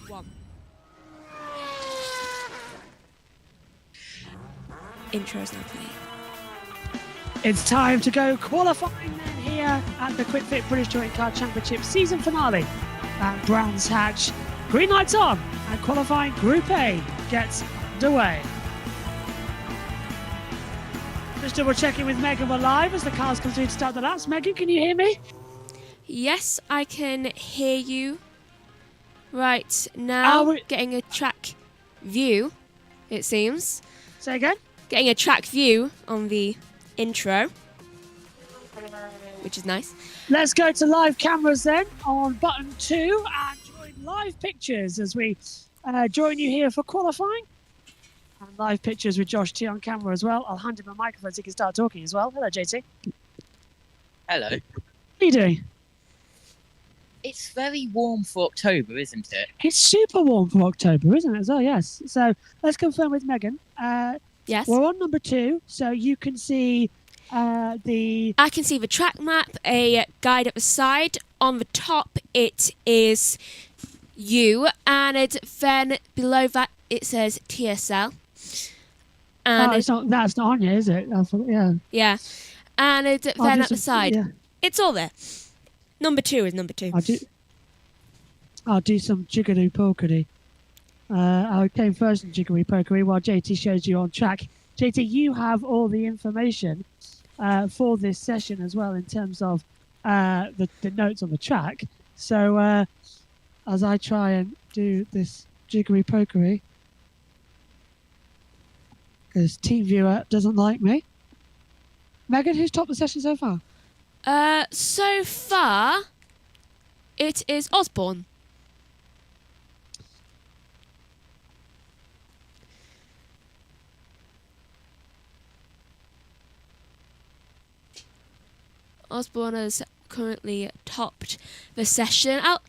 1. Intro's now playing. It's time to go qualifying then here at the Quick Fit British Touring Car Championship season finale at Brands Hatch. Green lights on and qualifying Group A gets underway. Just double checking with Megan, we're live as the cars come through to start the laps. Megan, can you hear me? Yes, I can hear you. Right, now getting a track view, it seems. Say again? Getting a track view on the intro, which is nice. Let's go to live cameras then on button 2 and join live pictures as we join you here for qualifying. And live pictures with Josh T on camera as well. I'll hand him a microphone so he can start talking as well. Hello, JT. Hello. How are you doing? It's very warm for October, isn't it? It's super warm for October, isn't it? Oh, yes. So let's confirm with Megan. Yes. We're on number 2, so you can see the... I can see the track map, a guide at the side. On the top, it is you, and then below that, it says TSL. And that's not on yet, is it? Yeah. Yeah. And then at the side, it's all there. Number 2 is number 2. I'll do some jiggly pokery. I came first in jiggly pokery while JT shows you on track. JT, you have all the information for this session as well in terms of the notes on the track. So as I try and do this jiggly pokery, because TeamViewer doesn't like me. Megan, who's topped the session so far? So far, it is Osborne. Osborne has currently topped the session. Oh,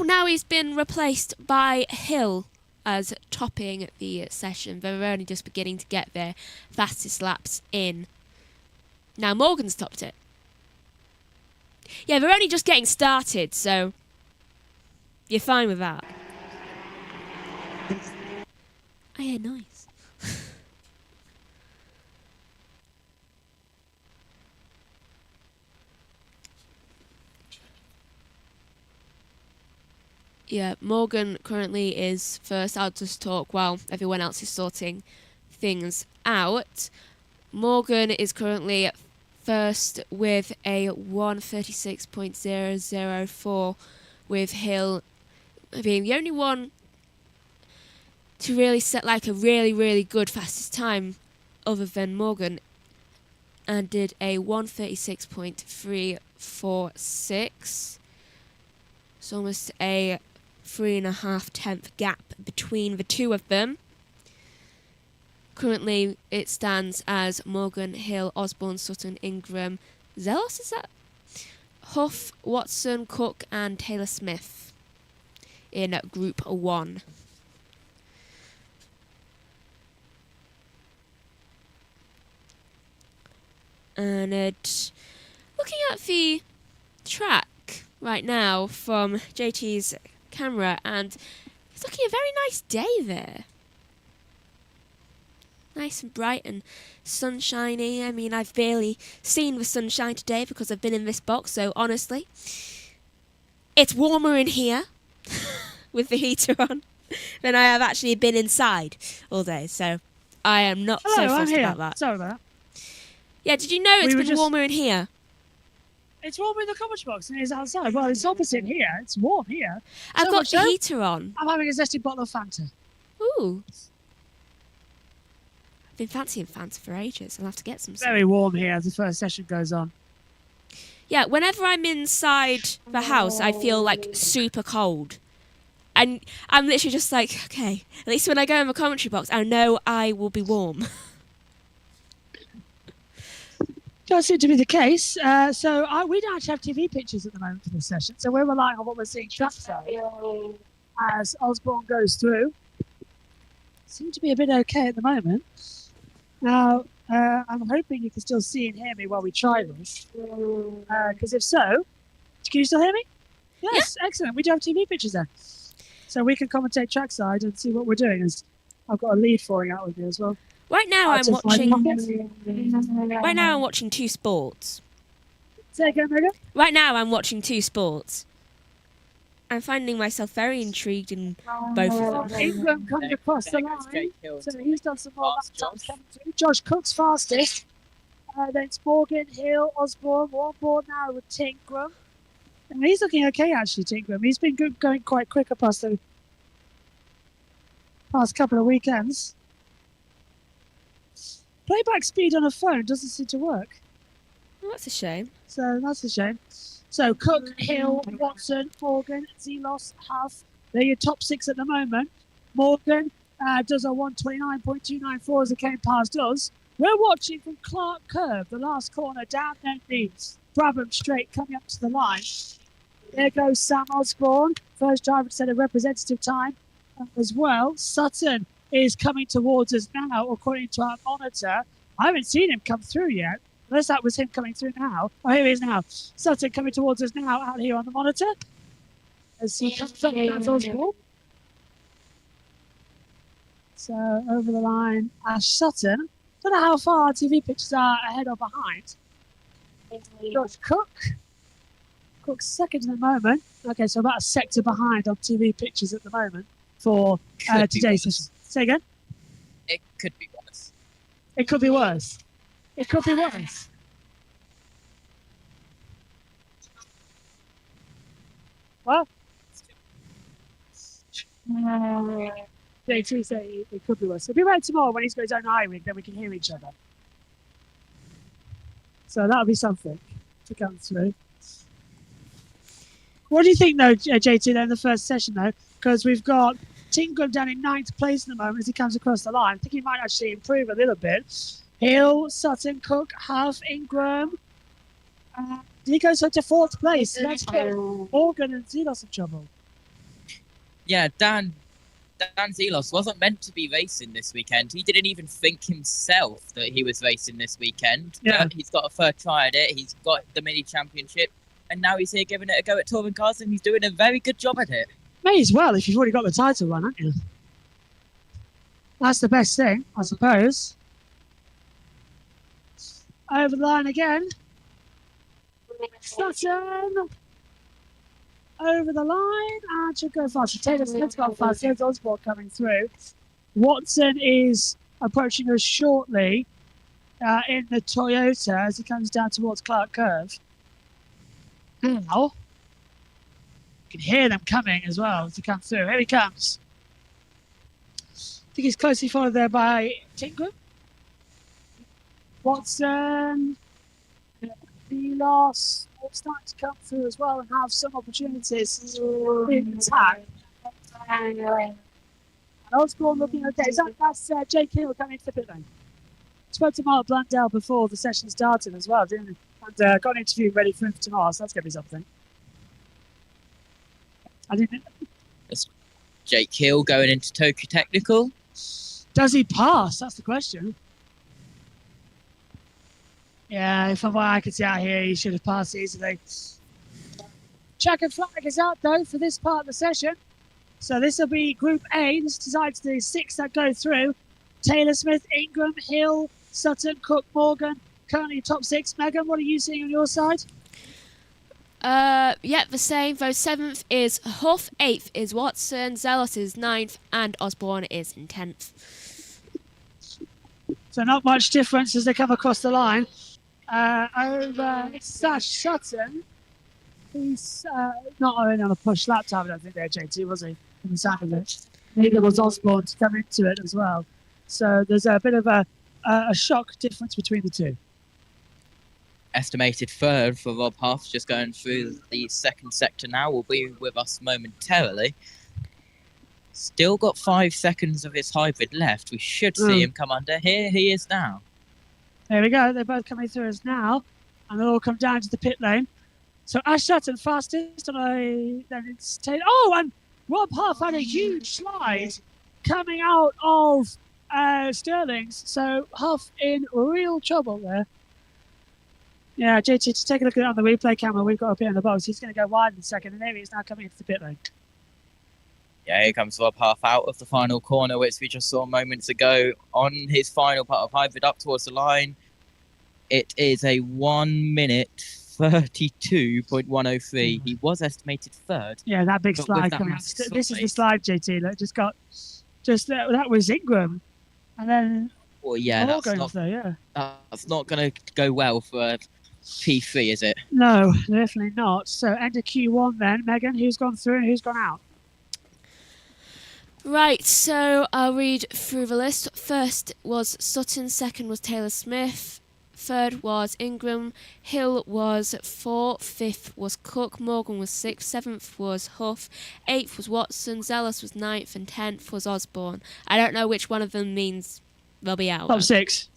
now he's been replaced by Hill as topping the session. They're only just beginning to get their fastest laps in. Now Morgan's topped it. Yeah, they're only just getting started, so you're fine with that. Oh yeah, nice. Yeah, Morgan currently is first. I'll just talk while everyone else is sorting things out. Morgan is currently first with a 1:36.004 with Hill being the only one to really set like a really good fastest time other than Morgan, and did a 1:36.346. It's almost a 3.5 gap between the two of them. Currently, it stands as Morgan, Hill, Osborne, Sutton, Ingram, Zelos, is that? Huff, Watson, Cook, and Taylor Smith in Group 1. And looking at the track right now from JT's camera, and it's looking a very nice day there. Nice and bright and sunshiny. I mean, I've barely seen the sunshine today because I've been in this box, so honestly, it's warmer in here with the heater on than I have actually been inside all day, so I am not so fussed about that. Sorry about that. Yeah, did you know it's been warmer in here? It's warmer in the commentary box than it is outside. Well, it's opposite here. It's warm here. I've got the heater on. I'm having a zesty bottle of Fanta. Ooh. I've been fancying Fanta for ages. I'll have to get some. Very warm here as the first session goes on. Yeah, whenever I'm inside the house, I feel like super cold. And I'm literally just like, okay, at least when I go in the commentary box, I know I will be warm. Does seem to be the case. So we don't actually have TV pictures at the moment for this session, so we're relying on what we're seeing trackside as Osborne goes through. Seem to be a bit okay at the moment. Now, I'm hoping you can still see and hear me while we try this. Because if so, can you still hear me? Yes, yeah. Excellent. We do have TV pictures there. so we can commentate trackside and see what we're doing. As I've got a lead falling out with you as well. Right now I'm Just like watching. Right now I'm watching two sports. Say again, Megan. Right now I'm watching two sports. I'm finding myself very intrigued in both of them. Ingram comes across the line, so he's done some more lap times coming through. Josh Cook's fastest. Then it's Morgan, Hill, Osborne, one board now with Tingram. And he's looking okay, actually, Tingram. He's been good, going quite quick across the past couple of weekends. Playback speed on a phone doesn't seem to work. Well, that's a shame. So that's a shame. So Cook, Hill, Watson, Morgan, Zelos, Huff. They're your top 6 at the moment. Morgan does a 129.294 as it came past us. We're watching from Clark Curve, the last corner down there needs Brabham straight coming up to the line. There goes Sam Osborne, first driver to set a representative time as well. Sutton is coming towards us now, according to our monitor. I haven't seen him come through yet, unless that was him coming through now. Oh, here he is now. Sutton coming towards us now out here on the monitor. As he comes up, that's Osborne. So over the line, Ash Sutton. Don't know how far our TV pictures are ahead or behind. Josh Cook. Cook's second at the moment. Okay, so about a sector behind on TV pictures at the moment for today's session. Say again? It could be worse. It could be worse. It could be worse. Well, JT say it could be worse. It'll be right tomorrow when he's got his own eye rig, then we can hear each other. So that'll be something to come through. What do you think, though, JT, then, in the first session, though? Because we've got Tingram down in 9th place at the moment as he comes across the line. I think he might actually improve a little bit. Hill, Sutton, Cook, Huff, Ingram. He goes up to 4th place. That's Morgan and Zelos in trouble. Yeah, Dan Zelos wasn't meant to be racing this weekend. He didn't even think himself that he was racing this weekend. Yeah. But he's got a third try at it. He's got the mini championship. And now he's here giving it a go at touring cars, and he's doing a very good job at it. May as well if you've already got the title run, haven't you? That's the best thing, I suppose. Over the line again. Sutton. Over the line. And should go faster. Taylor Smith's gone fast. There's Osborne coming through. Watson is approaching us shortly in the Toyota as he comes down towards Clark Curve. Now, you can hear them coming as well as he comes through. Here he comes. I think he's closely followed there by Tingram. Watson. Zelos. All starting to come through as well and have some opportunities in attack. And Osborne looking okay. That's Jake Hill coming into the pit lane. Spoke to Mark Blundell before the session started as well, didn't he? And got an interview ready for him for tomorrow, so that's going to be something. I didn't. That's Jake Hill going into Tokyo Technical. Does he pass? That's the question. Yeah, from what I can see out here, he should have passed easily. Checkered flag is out, though, for this part of the session. So this will be Group A. This decides the 6 that go through. Taylor Smith, Ingram, Hill, Sutton, Cook, Morgan. Currently top 6. Megan, what are you seeing on your side? Yeah, the same. Though 7th is Huff, 8th is Watson, Zelos is 9th, and Osborne is in 10th. So not much difference as they come across the line. Over Sash Sutton. He's not only on a push lap time, I don't think there, JT, was he? In the sound of it. Neither was Osborne to come into it as well. So there's a bit of a shock difference between the two. Estimated third for Rob Huff, just going through the second sector now, will be with us momentarily. Still got 5 seconds of his hybrid left. We should see him come under. Here he is now. There we go. They're both coming through us now. And they'll all come down to the pit lane. So Ash Sutton fastest. Then it's Taylor. Oh, and Rob Huff had a huge slide coming out of Sterling's. So Huff in real trouble there. Yeah, JT, to take a look at it on the replay camera we've got up here in the box. He's going to go wide in a second. And there he is now coming into the pit lane. Yeah, here comes Rob Huff out of the final corner, which we just saw moments ago on his final part of hybrid up towards the line. It is a 1 minute 32.103. He was estimated third. Yeah, that big But with slide that coming up. massive This is the slide- slide, JT. That that was Ingram, and then Well, yeah, all going off there. Yeah. that's not going to go well for P3, is it? No, definitely not. So end of Q1 then. Megan, who's gone through and who's gone out? Right, so I'll read through the list. First was Sutton, second was Taylor Smith, third was Ingram, Hill was 4, 5th was Cook, Morgan was 6th, 7th was Huff, 8th was Watson, Zealous was 9th, and 10th was Osborne. I don't know which one of them means they'll be out. Top 6.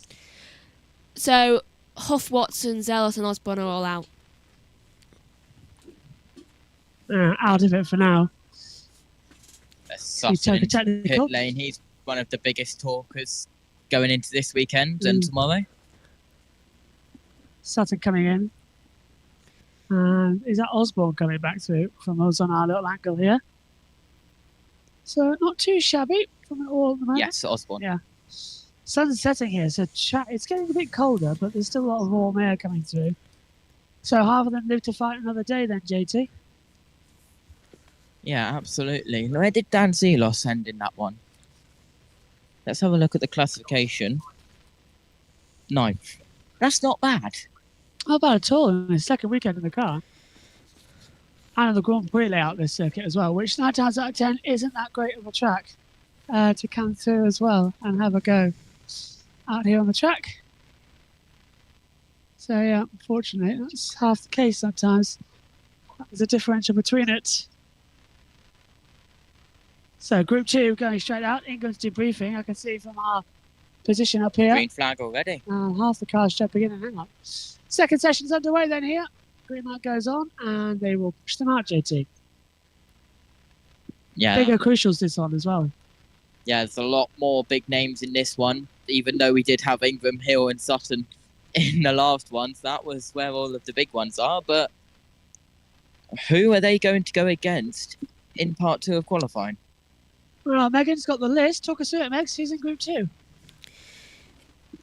So Huff, Watson, Zealous, and Osborne are all out. Out of it for now. Sutton took a in technical. pit lane. He's one of the biggest talkers going into this weekend and tomorrow. Sutton coming in. Is that Osborne coming back through from us on our little angle here? So not too shabby from it all at the moment. Yes, Osborne. Yeah. Sun's setting here, so it's getting a bit colder, but there's still a lot of warm air coming through. So half of them live to fight another day then, JT? Yeah, absolutely. Where did Dan Zelos end in that one? Let's have a look at the classification. 9th. That's not bad. Not bad at all in the second weekend in the car. And the Grand Prix layout this circuit as well, which 9 times out of 10 isn't that great of a track to come through as well and have a go out here on the track. So yeah, unfortunately, that's half the case sometimes. There's a differential between it. So Group 2 going straight out. Ingram's debriefing. I can see from our position up here. Green flag already. Half the cars jumping in and out. Second session's underway then here. Green light goes on and they will push them out, JT. Yeah. Bigger crucials this one as well. Yeah, there's a lot more big names in this one, even though we did have Ingram, Hill and Sutton in the last ones. That was where all of the big ones are, but who are they going to go against in part 2 of qualifying? Well, Megan's got the list. Talk us through it, Megs. Who's in Group 2?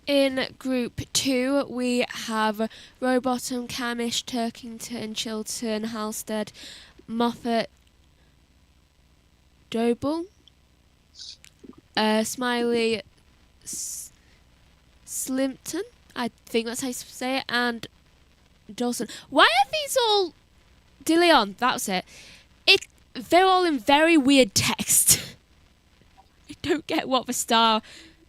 In Group 2, we have Rowbottom, Camish, Turkington, Chilton, Halstead, Moffat, Doble, Smiley, Slimpton, I think that's how you say it, and Dawson. Why are these all... De Leon, that's it. They're all in very weird text. I don't get what the star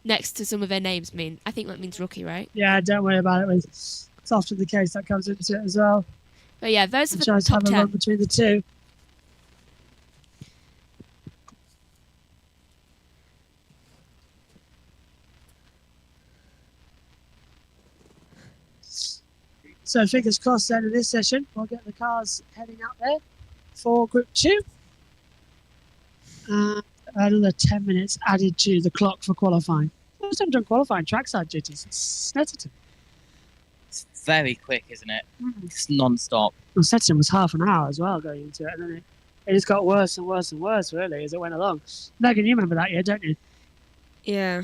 next to some of their names mean. I think that means rookie, right? Yeah, don't worry about it. It's often the case that comes into it as well. But yeah, those are the Tries to top have a run 10. between the two. So fingers crossed then in this session, we'll get the cars heading out there for Group 2. Another 10 minutes added to the clock for qualifying. First time done qualifying trackside duties since Snetterton. It's very quick, isn't it? It's non-stop. Well, Snetterton was half an hour as well going into it, and then it just got worse and worse and worse, really, as it went along. Megan, you remember that year, don't you? Yeah.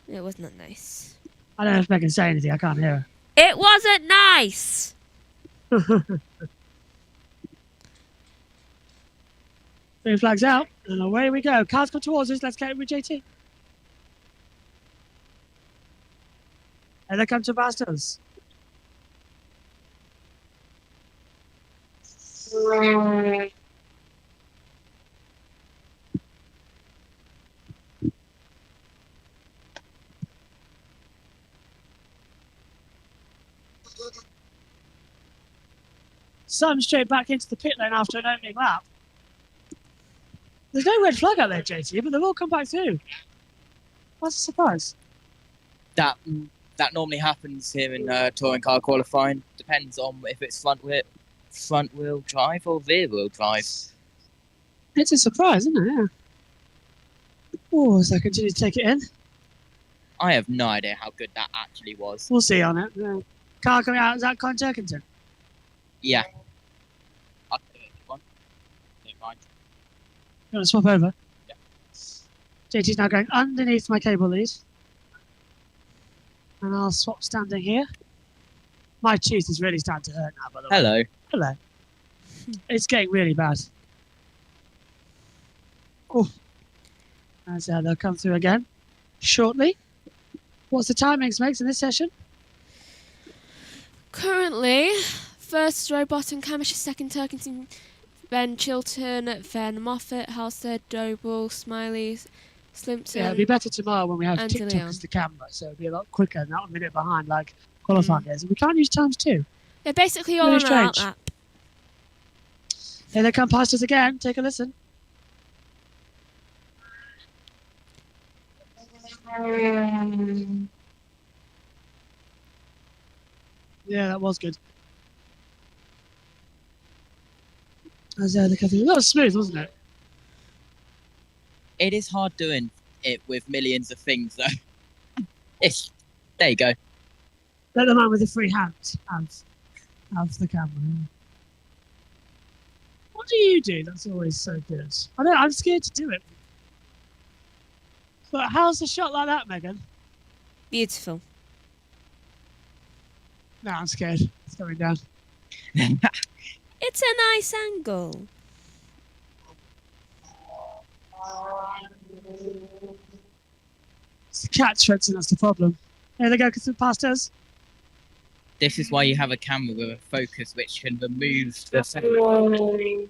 It wasn't that nice. I don't know if Megan can say anything, I can't hear It wasn't nice! her. Three flags out, and away we go. Cars come towards us, let's get it with JT. And they come to Bastos. Sun straight back into the pit lane after an opening lap. There's no red flag out there, JT, but they've all come back through. That's a surprise. That normally happens here in touring car qualifying. Depends on if it's front wheel drive or rear wheel drive. It's a surprise, isn't it? Yeah. Oh, so I continue to take it in. I have no idea how good that actually was. We'll see on it. Yeah. Car coming out, is that Con Turkington? Yeah. I'll do it, one. Don't mind. You want to swap over? Yeah. JT's now going underneath my cable lead. And I'll swap standing here. My tooth is really starting to hurt now, by the way. Hello. Hello. It's getting really bad. Oh. And so they'll come through again shortly. What's the timings, Megs, in this session? Currently, first Rowbottom, Camish, second Turkington, then Chiltern, then Moffat, Halstead, Doble, Smiley, Slimpton. Yeah, it'll be better tomorrow when we have and TikTok Leon. as the camera, so it'll be a lot quicker, not a minute behind like qualifying is. And we can't use times too. They're basically all Really on our out strange. lap. Here they come past us again. Take a listen. Yeah, that was good. As the cover, that was smooth, wasn't it? It is hard doing it with millions of things, though. There you go. Let the man with the free hand have the camera. What do you do? That's always so good. I know, I'm scared to do it. But how's a shot like that, Megan? Beautiful. No, I'm scared. It's going down. It's a nice angle. It's the cat threats, and that's the problem. Here they go, past us. This is why you have a camera with a focus which can remove the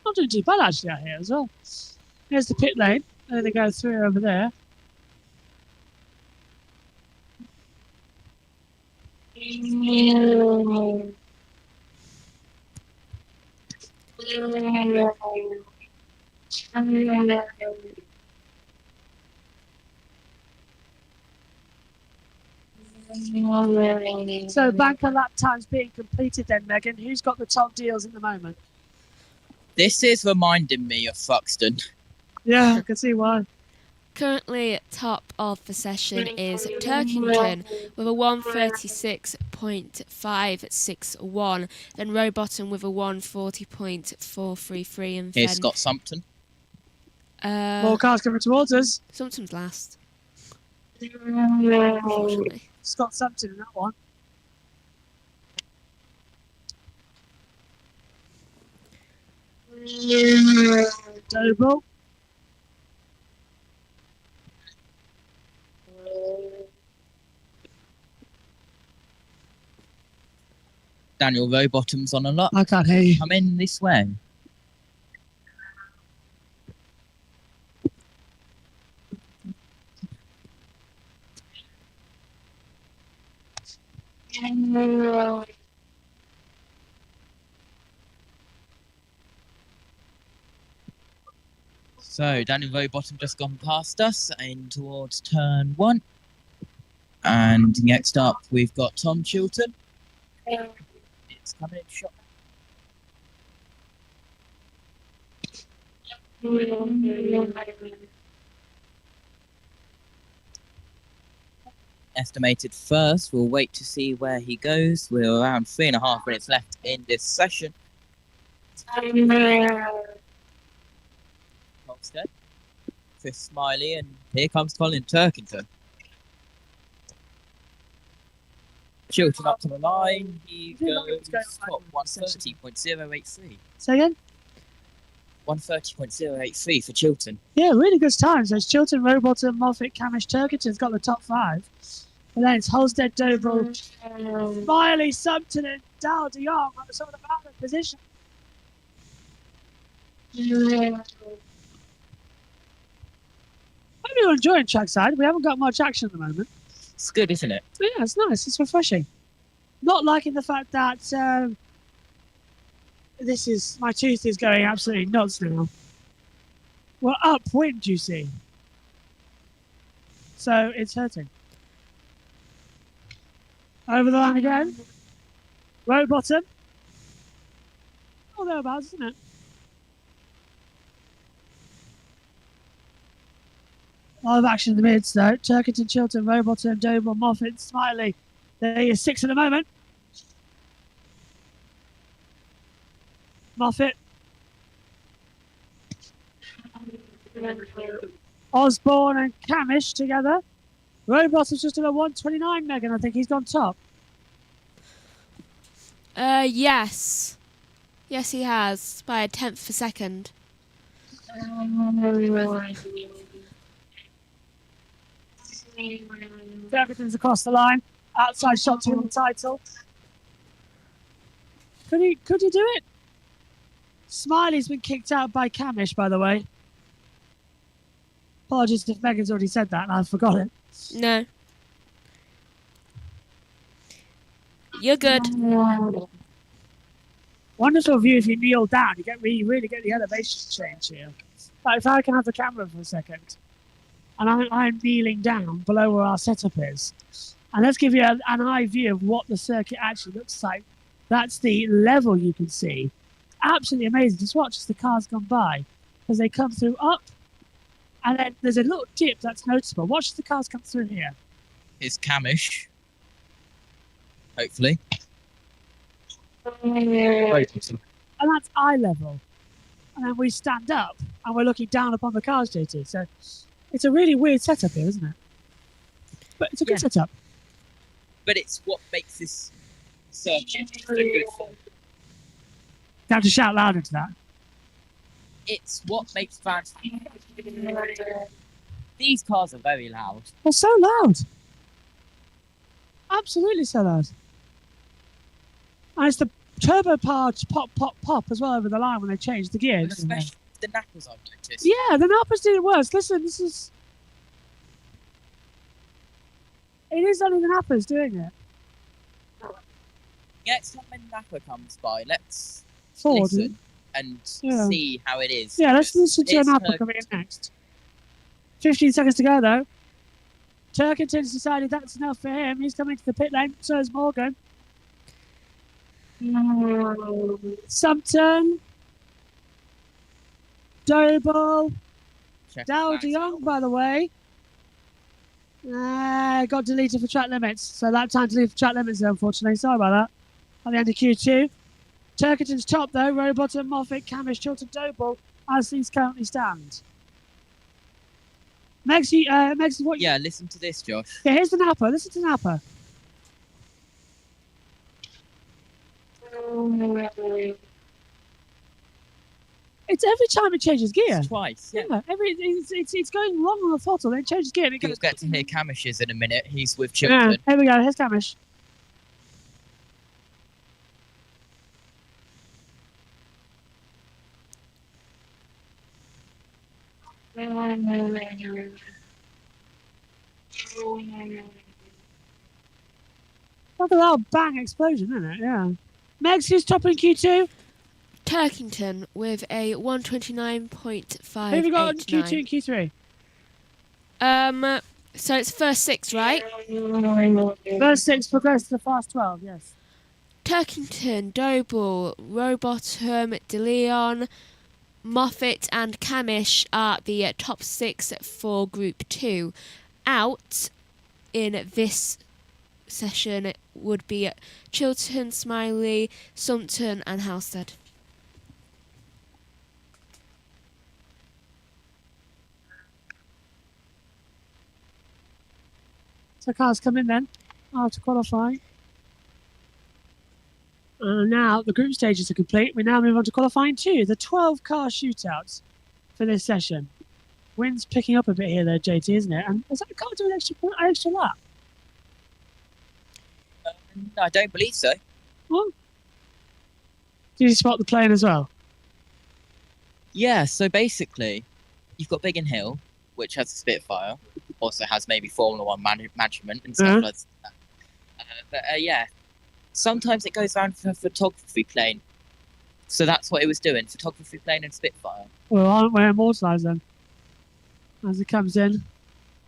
Not doing too bad actually out here as well. Here's the pit lane. There they go through over there. So banker lap times being completed then, Megan. Who's got the top deals at the moment? This is reminding me of Thruxton. Yeah, I can see why. Currently top of the session is Turkington with a 136.561, then Rowbottom with a 140.433, and Here's then Scott Sumpton. More cars coming towards us. Sumpton's last. Unfortunately. Scott Sumpton in that one. Doble. Daniel Rowbottom's on a lot. I can't hear you. Come in this way. So Daniel Rowbottom just gone past us and towards turn 1. And next up we've got Tom Chilton. It's coming in shot. Estimated first. We'll wait to see where he goes. We're around 3.5 minutes left in this session. Homestead, Chris Smiley, and here comes Colin Turkington. Chilton up to the line. He goes top 130.083. Say again? 130.083 for Chilton. Yeah, really good times. There's Chilton, Rowbottom, Moffat, Camish, Turkington's got the top 5. And then it's Holstead, Doble, Smiley, Sumpton, and Dal de Jong on some of the bottom position. Hope you're enjoying trackside. We haven't got much action at the moment. It's good, isn't it? But yeah, it's nice. It's refreshing. Not liking the fact that my tooth is going absolutely nuts now. Well, upwind, you see. So it's hurting. Over the line again. Rowbottom. Oh, thereabouts, isn't it? A lot of action in the mids, though. Turkington, Chilton, Rowbottom, Doble, Moffat, Smiley. There is 6 at the moment. Moffat. Osborne and Camish together. Robot is just at a 129, Megan. I think he's gone top. Yes. Yes, he has. By a tenth per second. Everything's across the line. Outside shot to win the title. Could he do it? Smiley's been kicked out by Camish, by the way. Apologies if Megan's already said that and I forgot it. No. You're good. Wonderful view if you kneel down. You really get the elevation change here. Like if I can have the camera for a second. And I'm kneeling down below where our setup is. And let's give you an eye view of what the circuit actually looks like. That's the level you can see. Absolutely amazing. Just watch as the cars gone by. As they come through up. And then there's a little dip that's noticeable. Watch as the cars come through here. It's Camish. Hopefully. And that's eye level. And then we stand up and we're looking down upon the cars, JT. So it's a really weird setup here, isn't it? But it's a good setup. But it's what makes this circuit so good for. You have to shout louder into that. It's what makes fans. These cars are very loud. They're so loud. Absolutely so loud. And it's the turbo powered pop, pop, pop as well over the line when they change the gears. Especially the knackers, I've noticed. Yeah, the Nappers did it worse. Listen, this is. It is only the Nappers doing it. Next time a napper comes by, let's Ford. listen and see how it is. Yeah, let's listen to a Napper coming in next. 15 seconds to go, though. Turkington's decided that's enough for him. He's coming to the pit lane. So is Morgan. Sumpton. Doble. Dow de Jong, by the way. Got deleted for track limits. So that time deleted for track limits, unfortunately. Sorry about that. At the end of Q2. Turkington's top, though. Rowbottom, Moffat, Camish, Chilton, Doble, as these currently stand. Megs, what? Yeah, listen to this, Josh. Yeah, here's the Napper. Listen to the Napper. It's every time it changes gear. It's twice. Yeah. It's going wrong on the throttle, then it changes gear. And it You'll goes. get to hear Camish's in a minute. He's with Yeah, Chilton. here we go. Here's Camish. Like a loud bang explosion, isn't it? Yeah. Megs, who's top in Q2? Turkington with a 129.5. Who have you got on Q2 and Q3? So it's first six, right? First 6 progress to the fast 12, yes. Turkington, Doble, Rowbottom, De Leon, Moffat and Camish are the top 6 for Group 2. Out in this session would be Chilton, Smiley, Sumpton and Halstead. So cars come in then after qualifying. Now the group stages are complete. We now move on to qualifying 2, the 12 car shootouts for this session. Wind's picking up a bit here, though, JT, isn't it? And is that car doing an extra lap? No, I don't believe so. What? Did you spot the plane as well? Yeah, so basically, you've got Biggin Hill, which has a Spitfire, also has maybe Formula 1 management and stuff like that. But yeah, sometimes it goes around for photography plane. So that's what it was doing, photography plane and Spitfire. Well, aren't we immortalised then? As it comes in.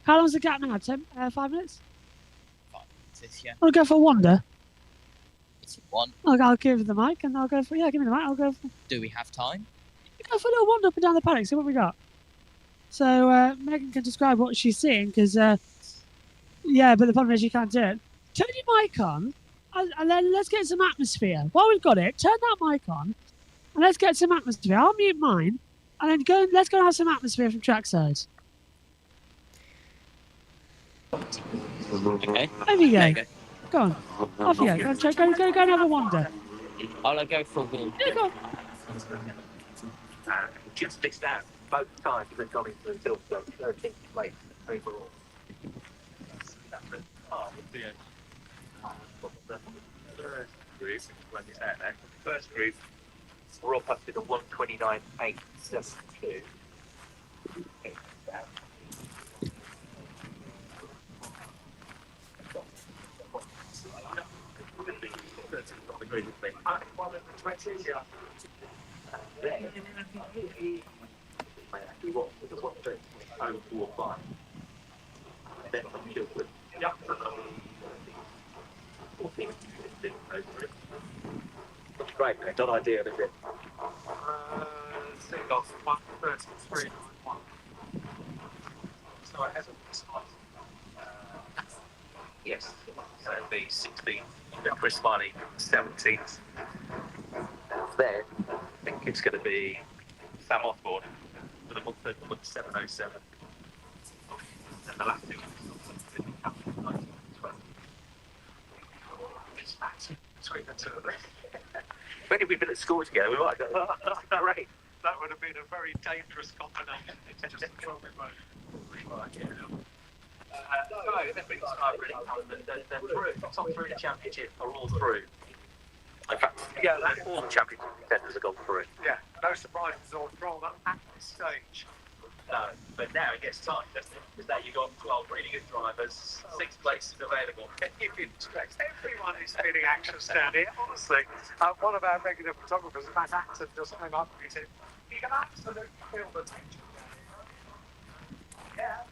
How long's the gap now? 5 minutes? 5 minutes, yeah. I'll go for Wonder. If you want. I'll give the mic and I'll go for... Yeah, give me the mic. I'll go for... Do we have time? Go for a little wander up and down the paddock, see what we got. So Megan can describe what she's seeing, because yeah, but the problem is you can't do it. Turn your mic on, and then let's get some atmosphere. While we've got it, turn that mic on, and let's get some atmosphere. I'll mute mine, and then let's go and have some atmosphere from trackside. Okay. There you go. There you go. Go on. Off you go. Go and have a wander. I'll go for a walk. Yeah, go on. Just missed out both times they've gone into the field, so 13th place overall. First group, we're all posted at 129.872. Great, mate. Not ideal, is it? Think off 133.1. So it hasn't yes, so it'll be 16. Chris Smiley, 17th. There, I think it's going to be Sam Osborne for the 707. And the last two. Between the two of them. Maybe we've been at school together, we might have gone, right. That would have been a very dangerous combination. Just throw it both. The top three of the championship are all through. In fact, yeah, all the championship contenders have gone through. Yeah, no surprises or drama at this stage. No, but now it gets tight, doesn't it? Because now you've got 12 really good drivers, 6 places available. Everyone is feeling anxious down here, honestly. One of our regular photographers, Matt Acton, just came up and he said, you can absolutely feel the tension down here. Yeah.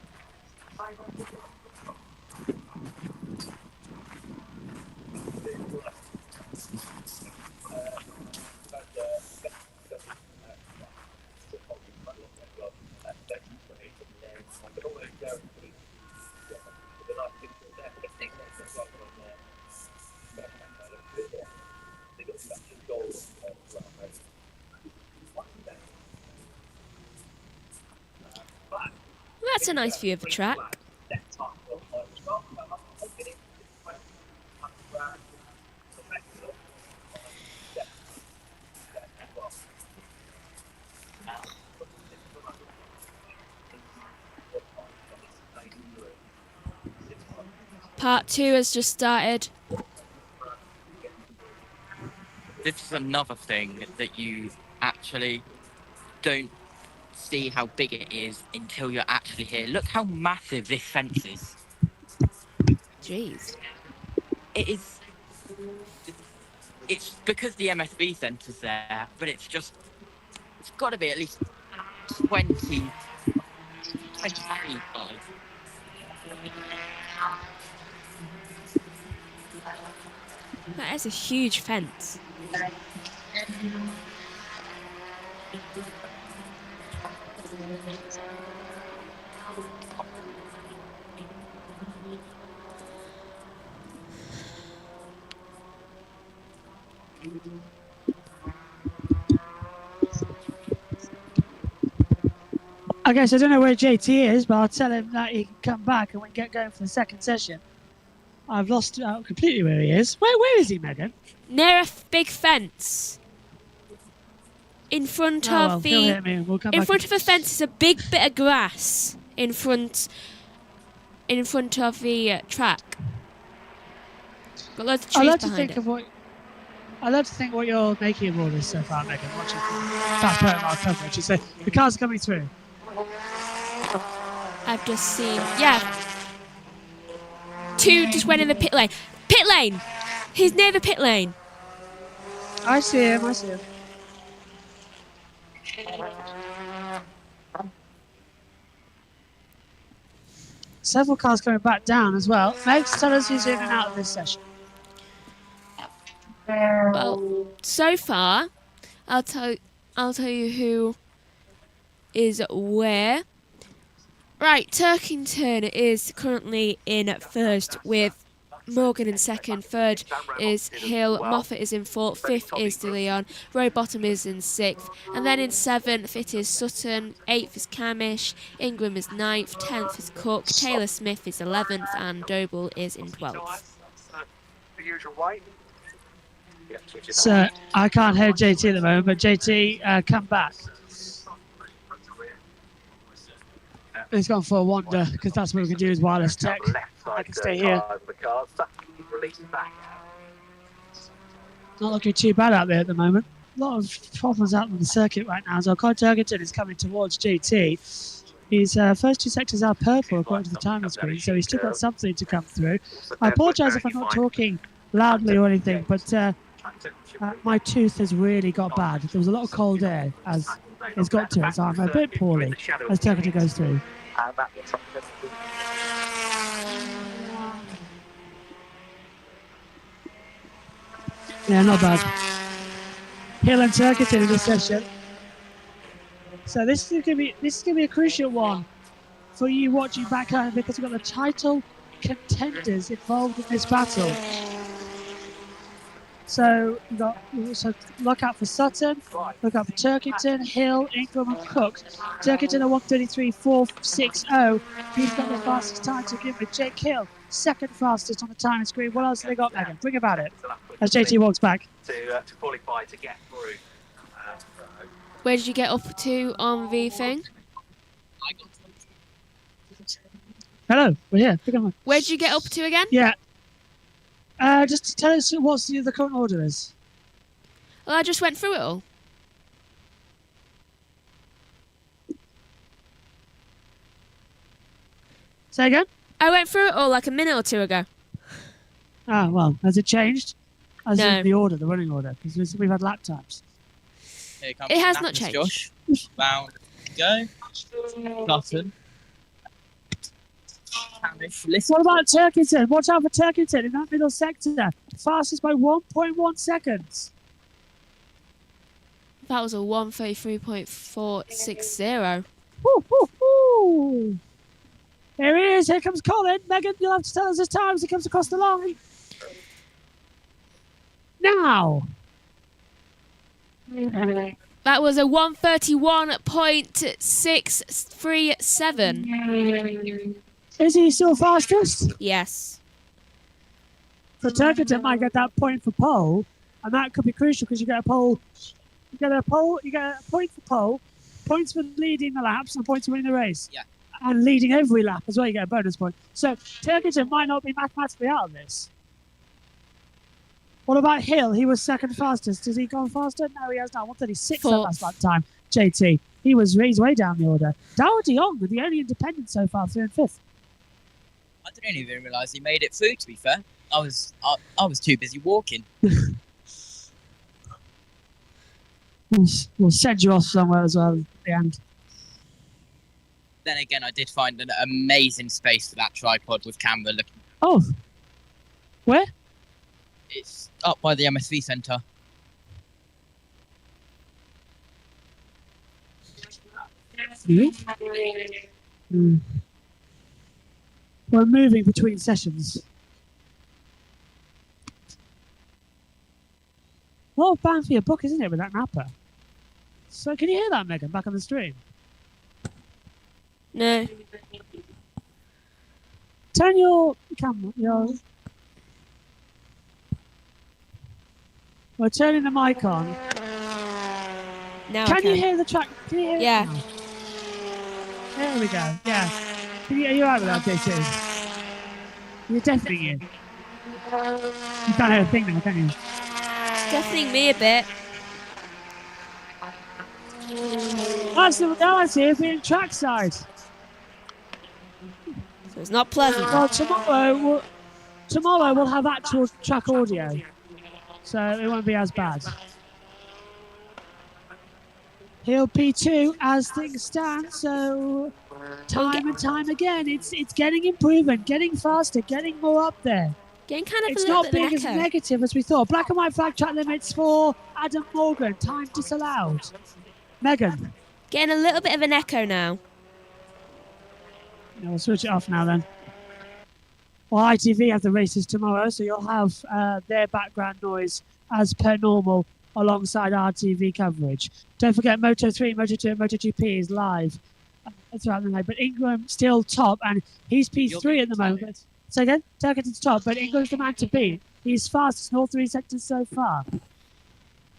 That's a nice view of the track. Part 2 has just started. This is another thing that you actually don't see how big it is until you're actually here. Look how massive this fence is. Jeez. It is. It's because the MSB centre's there, but it's got to be at least 25. That is a huge fence. Okay, so I don't know where JT is, but I'll tell him that he can come back and we can get going for the second session. I've lost out completely where he is. Where is he, Megan? Near a big fence. In front of he'll hit me and we'll come in back front of the fence is a big bit of grass in front of the track. Got loads of trees behind it. I love to think what you're making of all this so far, Megan. Watching that profile coverage. You say the car's coming through. I've just seen, yeah. 2 just went in the pit lane. Pit lane! He's near the pit lane. I see him. Several cars coming back down as well. Megs, tell us who's in and out of this session. Well, so far, I'll tell you who is where. Right, Turkington is currently in first with Morgan in second, third is Hill, Moffat is in fourth, fifth is De Leon, Rowbottom is in sixth, and then in seventh it is Sutton, eighth is Camish, Ingram is ninth, 10th is Cook, Taylor Smith is 11th, and Doble is in 12th. The usual way. So I can't hear JT at the moment, but JT, come back. He's gone for a wander because that's what we can do is wireless tech. I can stay here. Not looking too bad out there at the moment. A lot of problems out on the circuit right now. So Cod Turkington is coming towards JT. His first two sectors are purple according to the timer screen, so he's still got something to come through. I apologise if I'm not talking loudly or anything, but my tooth has really got bad. There was a lot of cold air as it's got to it, so I'm a bit poorly as Turkington goes through. Yeah, not bad. Hill and Turkington in this session. So this is gonna be a crucial one for you watching back home because we've got the title contenders involved in this battle. So look out for Sutton, look out for Turkington, Hill, Ingram and Cook. Turkington at 1:33.460. He's got the fastest time to give with Jake Hill, second fastest on the time screen. What else have they got, Megan? Bring about it. As JT walks back. To qualify to get through. Where did you get up to on the thing? Hello, we're here. Pick up. Where did you get up to again? Yeah. Just tell us what the current order is. Well, I just went through it all. Say again? I went through it all like a minute or two ago. Ah, well, has it changed? As No. in the order, the running order? Because we've had lap times. Here comes It has Nappers, not changed. Josh. Bound. Go. Sutton. Listen. What about Turkington? Watch out for Turkington in that middle sector. Fastest by 1.1 seconds. That was a 1:33.460. Woo, woo, woo. Here he is. Here comes Colin. Megan, you'll have to tell us his time as he comes across the line. Now. That was a 1:31.637. Is he still fastest? Yes. So Turkington might get that point for pole, and that could be crucial because you get a pole. You get a point for pole, points for leading the laps, and points for winning the race. Yeah. And leading every lap as well, you get a bonus point. So Turkington might not be mathematically out of this. What about Hill? He was second fastest. Has he gone faster? No, he has not. 1:36 that last lap time. JT. He's way down the order. Dao Diong, the only independent so far, 3rd and 5th. I didn't even realise he made it through, to be fair. I was too busy walking. We'll send you off somewhere as well at the end. Then again, I did find an amazing space for that tripod with camera looking. Oh. Where? It's up by the MSV Centre. We're moving between sessions. A lot of bang for your buck, isn't it, with that napper? So can you hear that, Megan, back on the stream? No. Turn your camera. We're turning the mic on. Now Can you hear the track? Can you hear it Yeah. now? There we go. Yeah. Are you alright with that, JT? You're deafening you. You can't hear a thing now, can you? Deafening me a bit. That's the reality of being trackside. So it's not pleasant. Well, tomorrow we'll have actual track audio, so it won't be as bad. Hill P2 as things stand, so time and time again, it's getting improvement, getting faster, getting more up there. Getting kind of It's a little not bit of being an as echo. negative as we thought. Black and white flag track limits for Adam Morgan, time disallowed. Megan. Getting a little bit of an echo now. Yeah, we'll switch it off now then. Well, ITV have the races tomorrow, so you'll have their background noise as per normal alongside our TV coverage. Don't forget Moto3, Moto2 and MotoGP is live throughout the night. But Ingram still top, and he's P3 at the moment. So again, Turkington's top, but Ingram's the man to beat. He's fastest in all 3 sectors so far.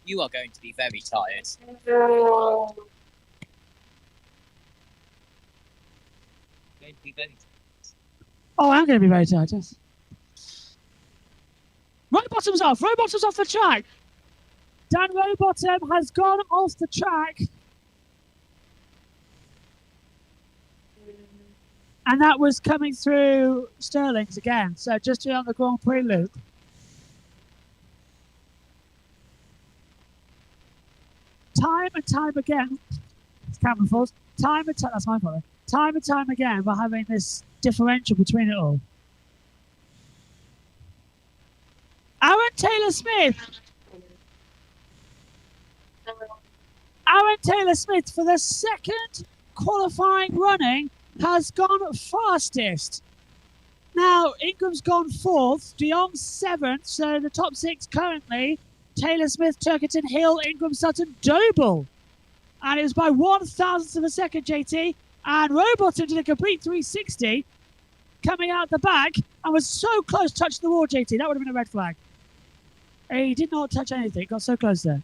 You are going to be very tired. Going to be very tired. Oh, I'm going to be very tired, yes. Rowbottom's off. Rowbottom's off the track. Dan Rowbottom has gone off the track. And that was coming through Stirling's again. So just on the Grand Prix loop. Time and time again. It's camera falls. Time and time. That's my fault. Time and time again, we're having this differential between it all. Aaron Taylor-Smith. Aaron Taylor-Smith, for the second qualifying running, has gone fastest. Now, Ingram's gone 4th, De Jong's 7th, so the top 6 currently, Taylor-Smith, Turkington, Hill, Ingram, Sutton, Doble. And it was by 1,000th of a second, JT. And Rowbottom did a complete 360 coming out the back and was so close to touching the wall, JT. That would have been a red flag. He did not touch anything. Got so close there.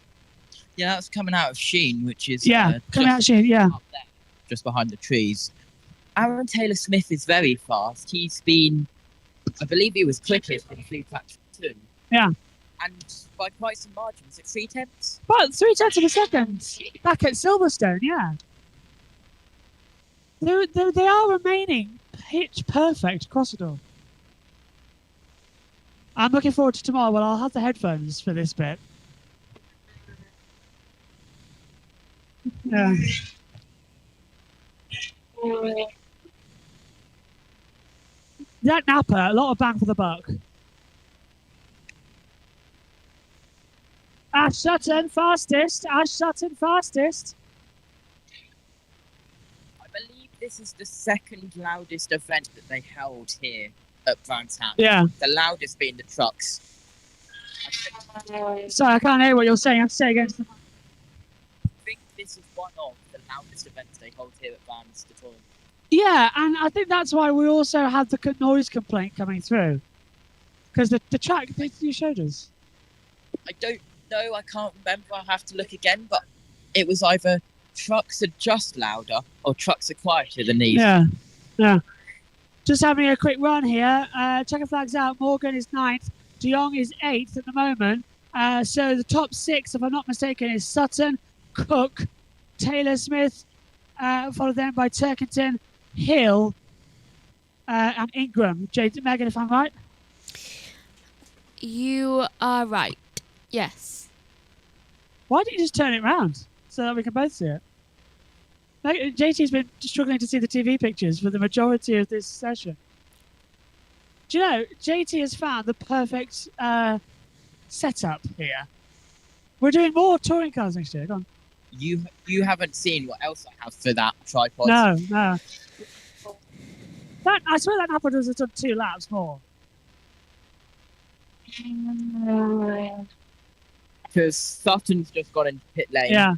Yeah, that's coming out of Sheen, which is coming out of Sheen, yeah. Up there, just behind the trees. Aaron Taylor-Smith is very fast. He's been, I believe he was quickest in Fleet Patch 2. Yeah. And by quite some margin. Was it 3/10? But 3/10 of a second back at Silverstone, yeah. They are remaining pitch perfect across it all. I'm looking forward to tomorrow when I'll have the headphones for this bit. Yeah. That Napa, a lot of bang for the buck. Ash Sutton fastest. Ash Sutton fastest. I believe this is the second loudest event that they held here at Brandstown. Yeah. The loudest being the trucks. Sorry, I can't hear what you're saying. I have to say again. I think this is one of the loudest events they hold here at Brandstown. Yeah, and I think that's why we also had the noise complaint coming through. Because the track, you showed us. I don't know, I can't remember, I'll have to look again, but it was either trucks are just louder or trucks are quieter than these. Yeah, yeah. Just having a quick run here. Checker flags out. Morgan is 9th. De Jong is 8th at the moment. So the top 6, if I'm not mistaken, is Sutton, Cook, Taylor-Smith, followed then by Turkington, Hill, and Ingram. Megan, if I'm right? You are right. Yes. Why don't you just turn it round so that we can both see it? JT's been struggling to see the TV pictures for the majority of this session. Do you know, JT has found the perfect setup here. We're doing more touring cars next year. Go on. You haven't seen what else I have for that tripod. No. I swear that Napa has done 2 laps more. Because Sutton's just gone into pit lane. Yeah.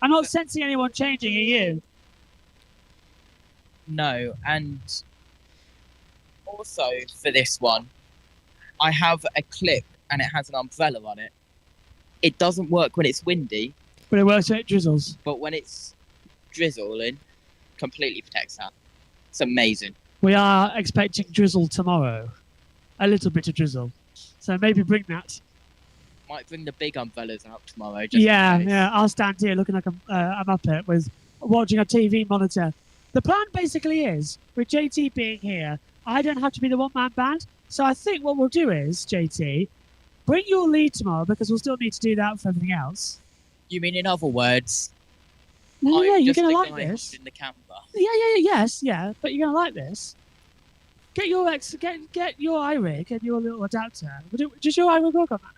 I'm not sensing anyone changing, are you? No, and also for this one, I have a clip and it has an umbrella on it. It doesn't work when it's windy. But it works when it drizzles. But when it's drizzling, completely protects that. It's amazing. We are expecting drizzle tomorrow. A little bit of drizzle. So maybe bring that. Might bring the big umbrellas out tomorrow. Yeah. I'll stand here looking like I'm up it with watching a TV monitor. The plan basically is, with JT being here, I don't have to be the one-man band. So I think what we'll do is, JT, bring your lead tomorrow because we'll still need to do that for everything else. You mean in other words? No, yeah, you're going to like this. In the camera. Yeah, but you're gonna like this. Get your iRig and your little adapter. Does your iRig work on that?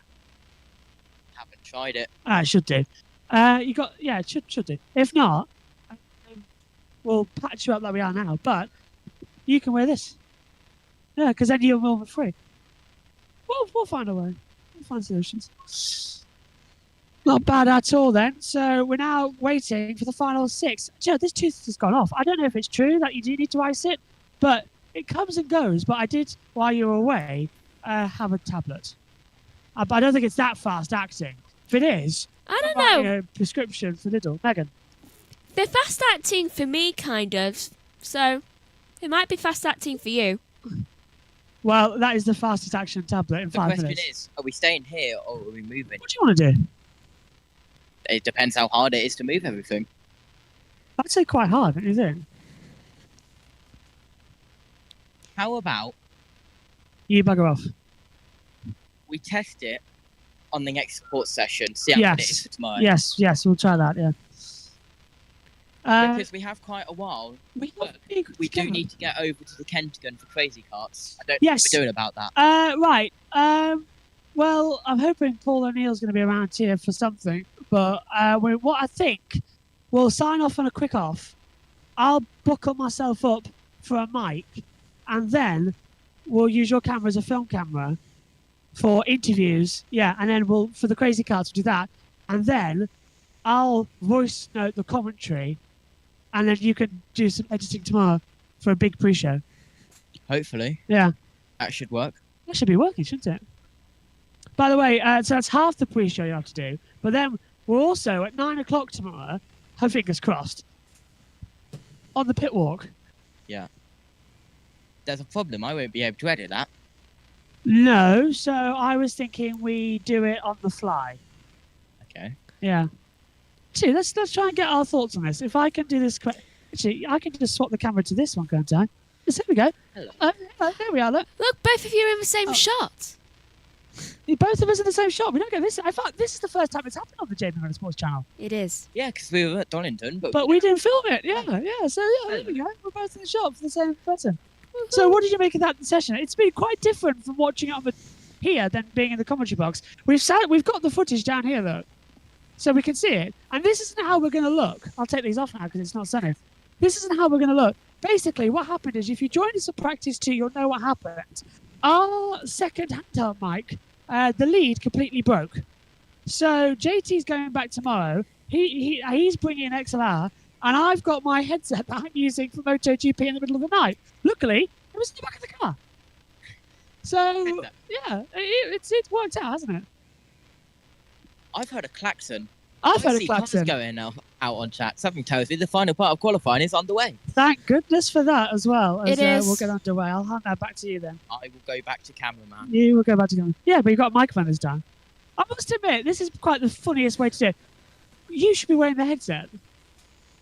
Haven't tried it. It should do. It should do. If not, we'll patch you up like we are now. But you can wear this. Yeah, because then you're more free. We'll find a way. We'll find solutions. Not bad at all then. So we're now waiting for the final 6. Joe, this tooth has gone off. I don't know if it's true that you do need to ice it, but it comes and goes. But I did, while you were away, have a tablet. But I don't think it's that fast acting. If it is, I don't I'm writing know. a prescription for Lidl. Megan. They're fast acting for me, kind of. So it might be fast acting for you. Well, that is the fastest action tablet in The 5 question minutes. is, are we staying here or are we moving? What do you want to do? It depends how hard it is to move everything. I'd say quite hard, don't you think? How about You bugger off. we test it on the next support session, see how good it is for tomorrow? Yes, we'll try that, yeah. Because we have quite a while. we do need to get over to the Kentagon for crazy carts. I don't know Yes. what we're doing about that. Right. Well, I'm hoping Paul O'Neill's going to be around here for something. But what I think, we'll sign off on a quick off. I'll buckle myself up for a mic. And then we'll use your camera as a film camera for interviews. Yeah, and then we'll, for the crazy cards, we'll do that. And then I'll voice note the commentary. And then you can do some editing tomorrow for a big pre-show. Hopefully. Yeah. That should work. That should be working, shouldn't it? By the way, so that's half the pre-show you have to do. But then we're also at 9 o'clock tomorrow, her fingers crossed, on the pit walk. Yeah. There's a problem. I won't be able to edit that. No, so I was thinking we do it on the fly. Okay. Yeah. See, let's try and get our thoughts on this. If I can do this actually, I can just swap the camera to this one, can't I? Yes, there we go. Hello. There we are. Look. Look, both of you are in the same shot. Both of us in the same shot. We don't get this. In fact, this is the first time it's happened on the JBMotorsports channel. It is. Yeah, because we were at Donington, but We didn't film it. Yeah. So there we go. We're both in the shop for the same person. So what did you make of that session? It's been quite different from watching it on here than being in the commentary box. We've got the footage down here though, so we can see it. And this isn't how we're going to look. I'll take these off now because it's not sunny. This isn't how we're going to look. Basically, what happened is if you joined us at practice 2, you'll know what happened. Our second handheld mic, the lead completely broke. So JT's going back tomorrow. He's bringing an XLR, and I've got my headset that I'm using for MotoGP in the middle of the night. Luckily, it was in the back of the car. So yeah, it's worked out, hasn't it? I've heard a klaxon. I've heard a see cars klaxon. going out on chat. Something tells me the final part of qualifying is underway. Thank goodness for that as well. As, It is. We'll get underway. I'll hand that back to you then. I will go back to cameraman. You will go back to camera. Yeah, but you've got a microphone this time. I must admit, this is quite the funniest way to do it. You should be wearing the headset.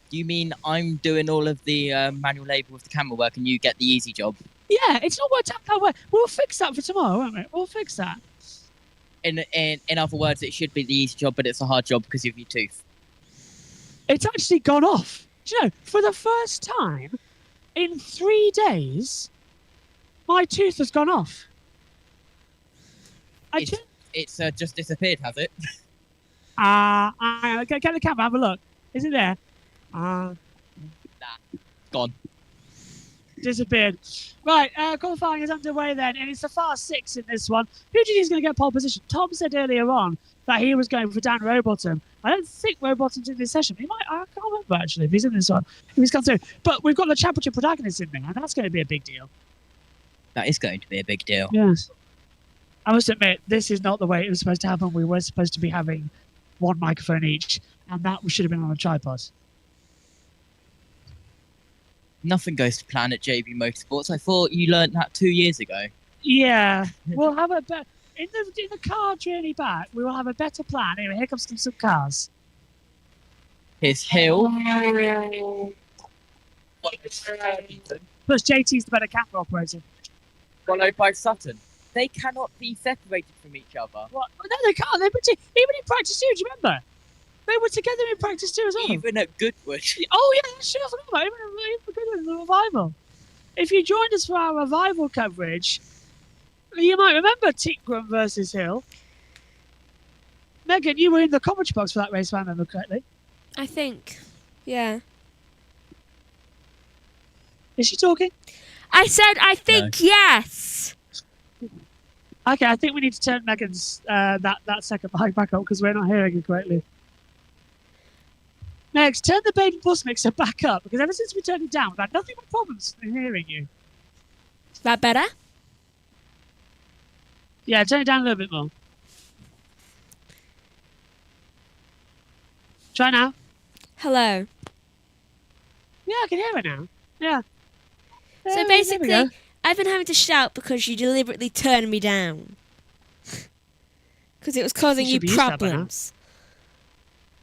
You mean I'm doing all of the manual labour with the camera work and you get the easy job? Yeah, it's not worked out that way. We'll fix that for tomorrow, won't we? We'll fix that. In other words, it should be the easy job, but it's a hard job because of your tooth. It's actually gone off. Do you know, for the first time in 3 days, my tooth has gone off. It's just disappeared, has it? Get the camera, have a look. Is it there? Gone. Disappeared. Right, qualifying is underway then, and it's the fast 6 in this one. Who do you think is going to get pole position? Tom said earlier on that he was going for Dan Rowbottom. I don't think Rowbottom's in this session. He might. I can't remember actually if he's in this one. If he's come through. But we've got the championship protagonists in there, and that's going to be a big deal. That is going to be a big deal. Yes. I must admit, this is not the way it was supposed to happen. We were supposed to be having one microphone each, and that should have been on a tripod. Nothing goes to plan at JB Motorsports. I thought you learnt that 2 years ago. Yeah, we'll have a in the car journey back. We will have a better plan. Anyway, here comes some cars. Here's Hill. Plus, JT's the better camera operator. Followed by Sutton. They cannot be separated from each other. What? No, they can't. Even in practice 2, do you remember? They were together in practice 2 as well. Even at Goodwood. Oh yeah, that's true. I forgot about it. Even Goodwood in the revival. If you joined us for our revival coverage, you might remember Tingram versus Hill. Megan, you were in the commentary box for that race, if I remember correctly. I think. Yeah. Is she talking? I said I think yes. Okay, I think we need to turn Megan's that second mic back up because we're not hearing it correctly. Next, turn the baby bus mixer back up because ever since we turned it down, we've had nothing but problems in hearing you. Is that better? Yeah, turn it down a little bit more. Try now. Hello. Yeah, I can hear it now. Yeah. So There we basically, go. I've been having to shout because you deliberately turned me down. Because it was causing You you should be used to that by now. problems.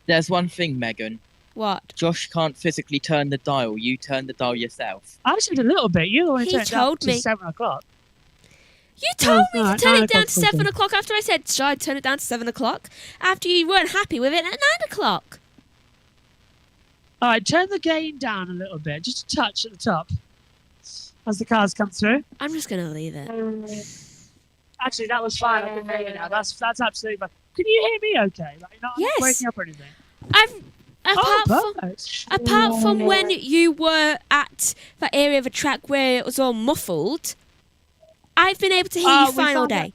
There's one thing, Megan. What? Josh can't physically turn the dial. You turn the dial yourself. I said a little bit. You only He turned it down told to me. 7 o'clock. You told me alright, to turn 9 it down o'clock to 7 o'clock after I said, should I turn it down to 7 o'clock? After you weren't happy with it at 9 o'clock. All right, turn the gain down a little bit, just a touch at the top as the cars come through. I'm just going to leave it. Actually, that was fine. I can hear you now. That's absolutely fine. Can you hear me okay? Like, you're not Yes. breaking up or anything? Perfect. Apart from when you were at that area of a track where it was all muffled, I've been able to hear you fine all day.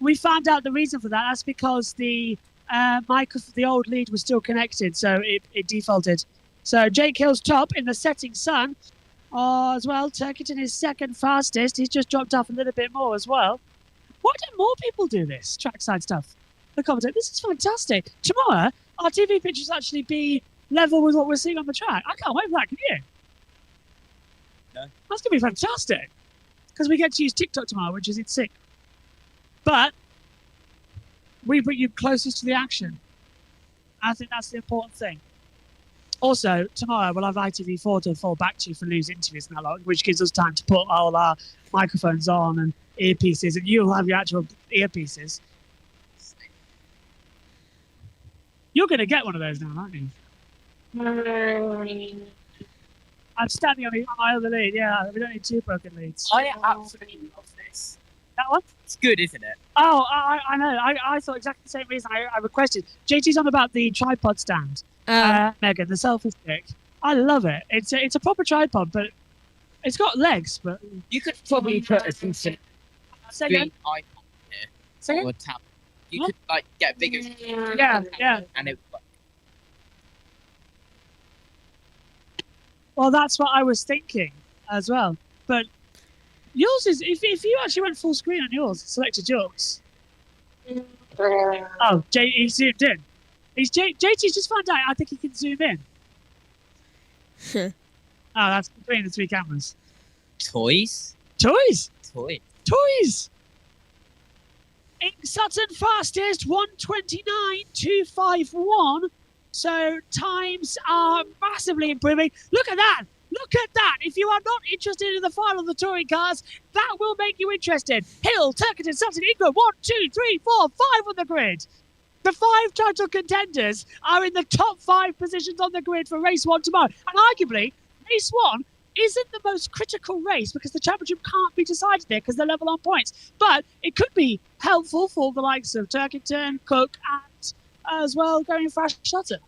We found out the reason for that. That's because the the old lead was still connected, so it defaulted. So Jake Hill's top in the setting sun. As well, Turkington is second fastest. He's just dropped off a little bit more as well. Why don't more people do this trackside stuff? The commentator, this is fantastic. Tomorrow, our TV pictures actually be level with what we're seeing on the track. I can't wait for that, can you? No. That's going to be fantastic. Because we get to use TikTok tomorrow, which is sick. But we bring you closest to the action. I think that's the important thing. Also, tomorrow we'll have ITV4 to fall back to for news interviews and that lot, which gives us time to put all our microphones on and earpieces, and you'll have your actual earpieces. You're going to get one of those now, aren't you? I'm standing on my other lead. Yeah, we don't need 2 broken leads. I absolutely love this. That one? It's good, isn't it? Oh, I know. I thought exactly the same reason I requested. JT's on about the tripod stand. Megan, the selfie stick. I love it. It's a proper tripod, but it's got legs. But You could probably put a decent say screen again. icon here Say or again? a tab. You could like get a bigger Yeah. and it. Well, that's what I was thinking as well. But yours is if you actually went full screen on yours, selected yours. Oh, he zoomed in. JT's just found out. I think he can zoom in. Oh, that's between the 3 cameras. Toys. Toys. Toys. Ink Sutton fastest 1:29.251. So times are massively improving. Look at that. Look at that. If you are not interested in the final of the touring cars, that will make you interested. Hill, Turkington, Sutton, Ingram, 1, 2, 3, 4, 5 on the grid. The 5 title contenders are in the top 5 positions on the grid for race 1 tomorrow. And arguably, race 1 isn't the most critical race because the championship can't be decided there because they're level on points. But it could be helpful for the likes of Turkington, Cook, and as well going for Ash Sutton.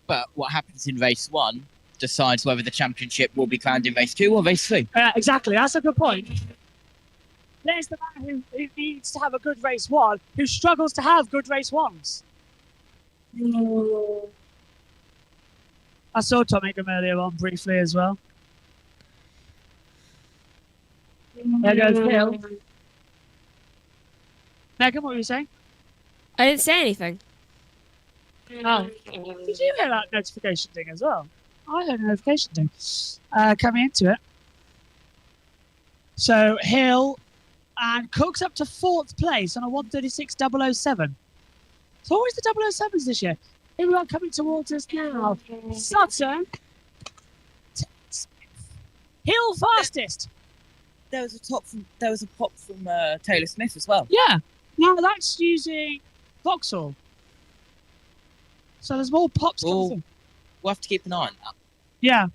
But what happens in race 1 decides whether the championship will be crowned in race 2 or race 3. Exactly. That's a good point. There's the man who needs to have a good race 1, who struggles to have good race 1s. I saw Tom Ingram earlier on briefly as well. There goes Hill. Megan, what were you saying? I didn't say anything. Oh. Did you hear that notification thing as well? I heard a notification thing coming into it. So Hill and Cook's up to 4th place on a 1:36.007. It's always the 007s this year. Here we are coming towards us now. Sutton. Hill fastest. There was a pop from Taylor Smith as well. Yeah. Now that's using Vauxhall. So there's more pops coming through. We'll have to keep an eye on that. Yeah.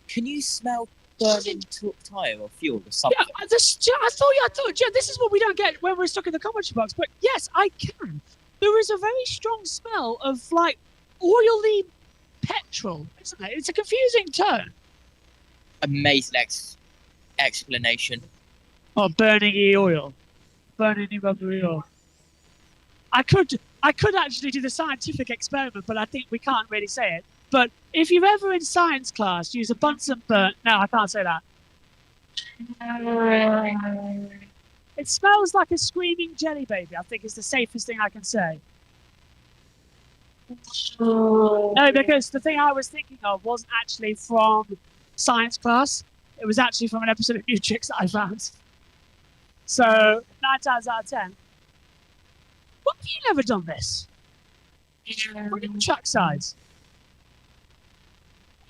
Can you smell burning tyre or fuel or something? Yeah, I thought, Jen, this is what we don't get when we're stuck in the commentary box. But yes, I can. There is a very strong smell of like oily petrol, isn't it? It's a confusing term. Amazing X explanation. Or burning e-oil. Burning e-rubber oil. I could actually do the scientific experiment, but I think we can't really say it. But if you've ever in science class used a Bunsen burner... No, I can't say that. It smells like a screaming jelly baby, I think is the safest thing I can say. No, because the thing I was thinking of wasn't actually from science class. It was actually from an episode of New Tricks that I found. So, 9 times out of 10. What have you never done this? Look at the track size.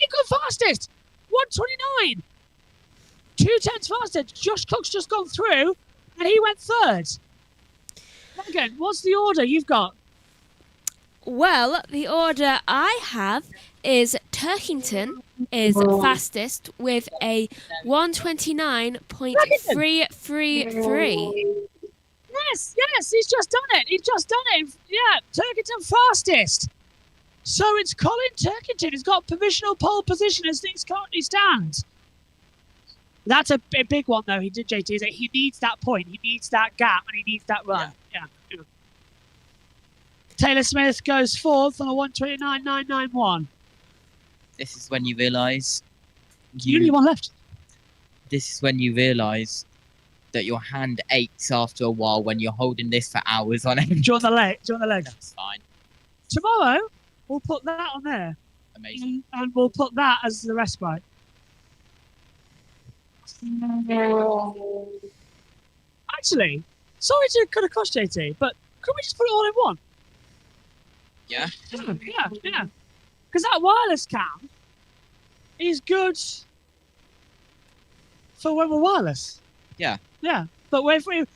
You go fastest! 129! 2/10 fastest. Josh Cook's just gone through, and he went third. Megan, what's the order you've got? Well, the order I have is Turkington is fastest with a 129.333. Yes, he's just done it. Yeah, Turkington fastest. So it's Colin Turkington who's got provisional pole position as things currently stand. That's a big one, though. He did, JT. He needs that point. He needs that gap, and he needs that run. Yeah. Taylor Smith goes fourth on a 129.991. This is when you realise... You only one left. This is when you realise that your hand aches after a while when you're holding this for hours on end. Do you want the leg? That's fine. Tomorrow, we'll put that on there. Amazing. And we'll put that as the respite. Actually, sorry to cut across, JT, but could we just put it all in one? Yeah. Yeah. Because that wireless cam is good for when we're wireless. Yeah. Yeah. But if we're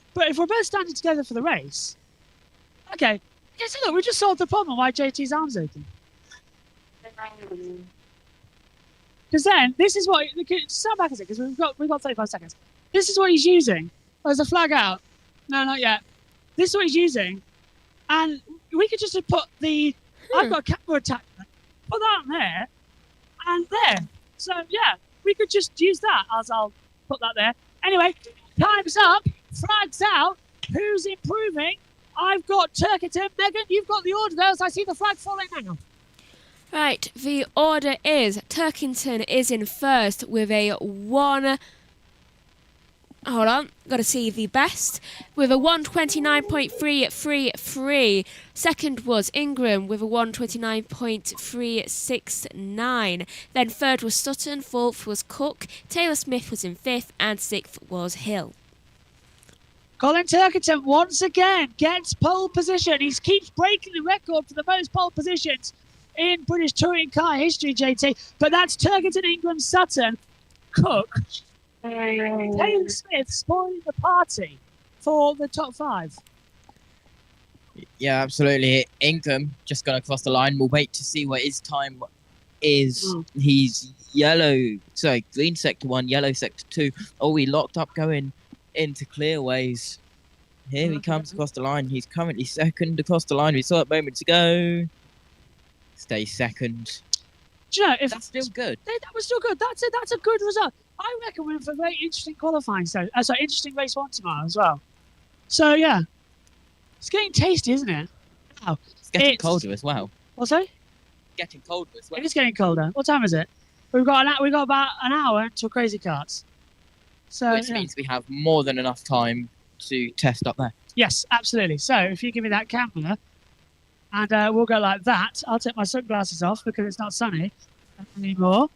both standing together for the race, okay. Yeah, so look, we just solved the problem why JT's arm's open. Because then this is what stand back a second, because we've got 35 seconds. This is what he's using. Oh, there's a flag out. No, not yet. This is what he's using, and we could just have put the. I've got a camera attachment. Put that on there, and there. So yeah, we could just use that as I'll put that there. Anyway, time's up. Flags out. Who's improving? I've got Turkington. Megan, you've got the order there, as I see the flag falling now. Right, the order is Turkington is in first with a got to see the best, with a 129.333. Second was Ingram with a 129.369. Then third was Sutton, fourth was Cook, Taylor Smith was in fifth, and sixth was Hill. Colin Turkington once again gets pole position. He keeps breaking the record for the most pole positions in British touring car history, JT. But that's Turkington, Ingram, Sutton, Cook, Taylor Smith spoiling the party for the top five. Yeah, absolutely. Ingram just gone across the line. We'll wait to see what his time is. He's green sector 1, yellow sector 2. Oh, he locked up going into clearways. Here he comes across the line. He's currently second across the line. We saw it moments ago. Stay second. Do you know, if that's still good. That was still good. That's a good result. I reckon we're in for a very interesting qualifying. Interesting race one tomorrow as well. So yeah, it's getting tasty, isn't it? Wow. It's getting colder as well. What's that? Getting colder as well. It is getting colder. What time is it? We've got about an hour until Crazy Karts. So which means we have more than enough time to test up there. Yes, absolutely. So if you give me that camera, and we'll go like that. I'll take my sunglasses off because it's not sunny anymore.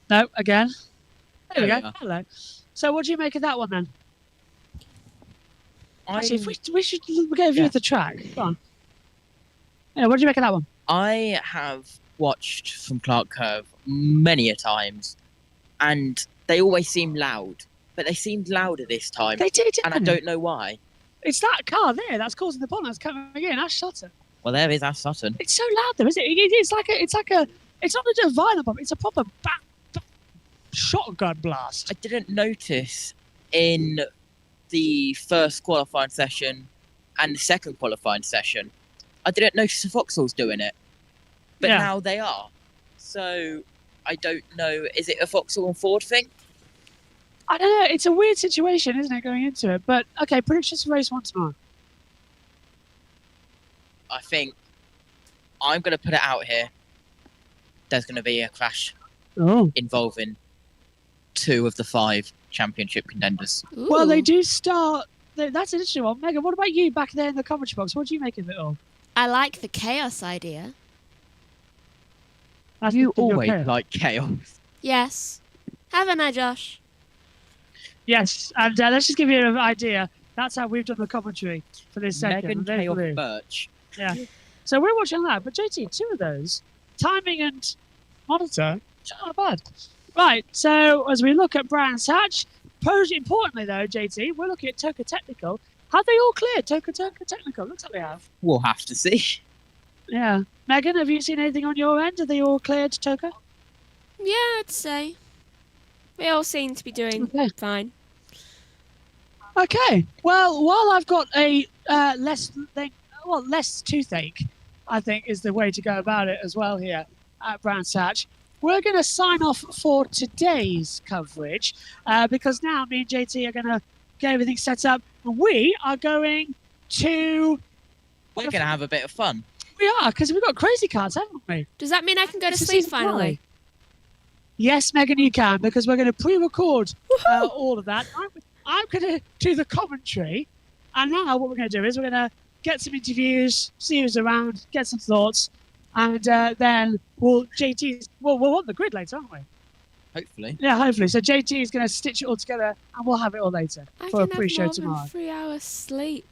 No, again. There we go. Hello. So what do you make of that one then? Actually, we should get a view of the track. Go on. Yeah, what do you make of that one? I have watched from Clark Curve many a times, and they always seem loud, but they seemed louder this time. They did, and I don't know why. It's that car there that's causing the problem that's coming in. Ash Sutton. Well, there is Ash Sutton. It's so loud though, isn't it? It's not just a violent bomb. It's a proper shotgun blast. I didn't notice in the first qualifying session and the second qualifying session. I didn't notice the Vauxhalls doing it, but now they are. So I don't know. Is it a Vauxhall and Ford thing? I don't know. It's a weird situation, isn't it, going into it? But, okay, predictions for race 1 tomorrow. I think I'm going to put it out here. There's going to be a crash Oh. involving 2 of the 5 championship contenders. Well, they Ooh. do start... That's an interesting one. Megan, what about you back there in the commentary box? What do you make of it all? I like the chaos idea. That's You the- always okay. like chaos. Yes. Haven't I, Josh? Yes, and let's just give you an idea. That's how we've done the commentary for this second. Megan and there's Chaos Blue. Birch. Yeah. So we're watching that. But JT, 2 of those, timing and monitor, not bad. Right, so as we look at Brands Hatch, importantly though, JT, we're looking at Toka Technical. Have they all cleared Toka Technical? Looks like they have. We'll have to see. Yeah. Megan, have you seen anything on your end? Are they all cleared Toka? Yeah, I'd say. They all seem to be doing Okay. fine. Okay. Well, while I've got a less toothache, I think is the way to go about it as well here at Brands Hatch. We're going to sign off for today's coverage because now me and JT are going to get everything set up, and we are going to. We're going to have a bit of fun. We are, because we've got crazy cards, haven't we? Does that mean I can go to It's a sleep season finally? finale. Yes, Megan, you can, because we're going to pre-record all of that. I'm going to do the commentary, and now what we're going to do is we're going to get some interviews, see who's around, get some thoughts, and then we're on the grid later, aren't we? Hopefully. Yeah, hopefully. So JT is going to stitch it all together, and we'll have it all later I for a can pre-show have more tomorrow. than 3 hours sleep.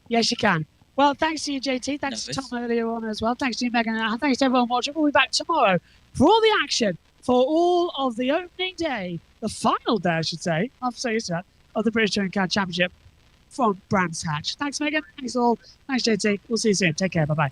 Yes, you can. Well, thanks to you, JT. Thanks to Nervous. Tom earlier on as well. Thanks to you, Megan. And thanks to everyone watching. We'll be back tomorrow for all the action, for all of the opening day, the final day, I should say. I'm so used to that, of the British Touring Car Championship from Brands Hatch. Thanks, Megan. Thanks all. Thanks, JT. We'll see you soon. Take care. Bye-bye.